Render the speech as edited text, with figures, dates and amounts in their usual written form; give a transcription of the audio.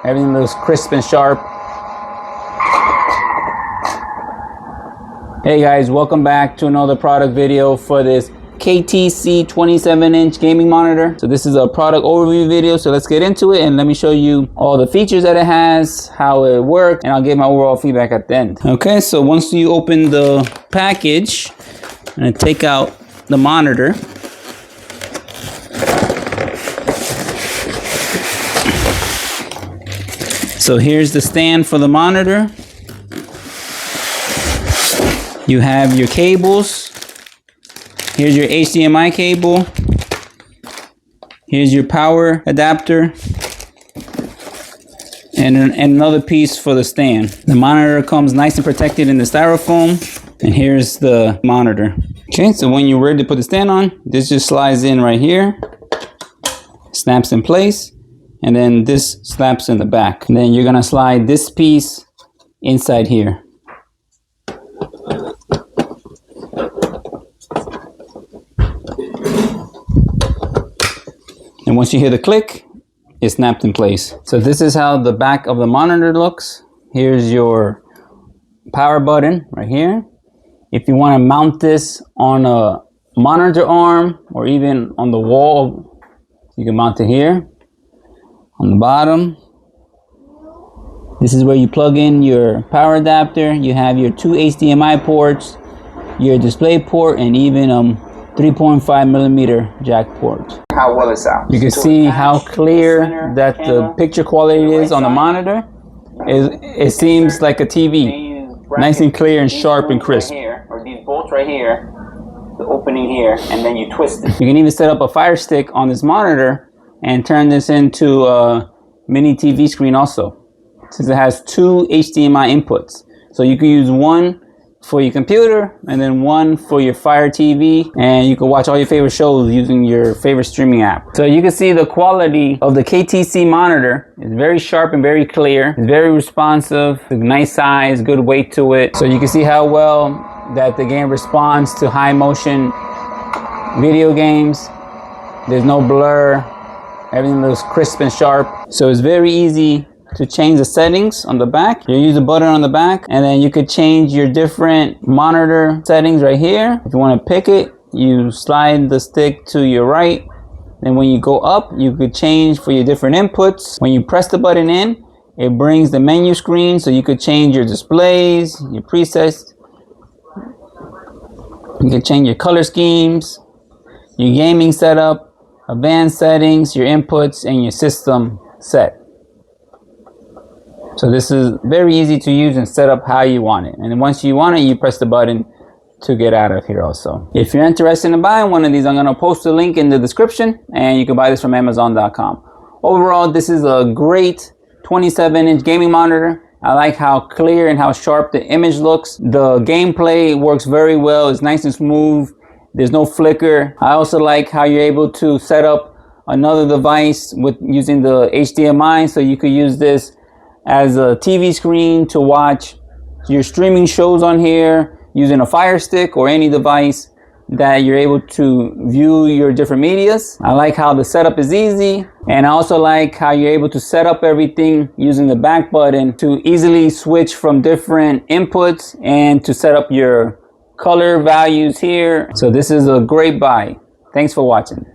Everything looks crisp and sharp. Hey guys, welcome back to another product video for this KTC 27-inch gaming monitor. So this is a product overview video, so let's get into it and let me show you all the features that it has, how it works, and I'll give my overall feedback at the end. Okay, so once you open the package and take out the monitor, so here's the stand for the monitor. You have your cables. Here's your HDMI cable. Here's your power adapter. And another piece for the stand. The monitor comes nice and protected in the styrofoam. And here's the monitor. Okay, so when you're ready to put the stand on, this just slides in right here. Snaps in place. And then this snaps in the back. And then you're gonna slide this piece inside here. And once you hear the click, it snapped in place. So this is how the back of the monitor looks. Here's your power button right here. If you want to mount this on a monitor arm or even on the wall, you can mount it here. On the bottom, this is where you plug in your power adapter. You have your two HDMI ports, your display port, and even 3.5mm jack port. How well it sounds. You can see how clear that the picture quality is on the monitor. It seems like a TV. Nice and clear and sharp and crisp. Or these bolts right here, the opening here, and then you twist it. You can even set up a Fire Stick on this monitor and turn this into a mini TV screen also, since it has two HDMI inputs. So you can use one for your computer and then one for your Fire TV, and you can watch all your favorite shows using your favorite streaming app. So you can see the quality of the KTC monitor is very sharp and very clear. It's very responsive, nice size, good weight to it. So you can see how well that the game responds to high motion video games. There's no blur, everything looks crisp and sharp. So it's very easy to change the settings on the back. You use a button on the back, and then you could change your different monitor settings right here. If you want to pick it, you slide the stick to your right. Then when you go up, you could change for your different inputs. When you press the button in, it brings the menu screen, so you could change your displays, your presets. You can change your color schemes, your gaming setup, advanced settings, your inputs, and your system set. So this is very easy to use and set up how you want it. And then once you want it, you press the button to get out of here also. If you're interested in buying one of these, I'm gonna post a link in the description and you can buy this from Amazon.com. Overall, this is a great 27-inch gaming monitor. I like how clear and how sharp the image looks. The gameplay works very well. It's nice and smooth. There's no flicker. I also like how you're able to set up another device with using the HDMI, so you could use this as a TV screen to watch your streaming shows on here using a Fire Stick or any device that you're able to view your different medias. I like how the setup is easy, and I also like how you're able to set up everything using the back button to easily switch from different inputs and to set up your color values here. So this is a great buy. Thanks for watching.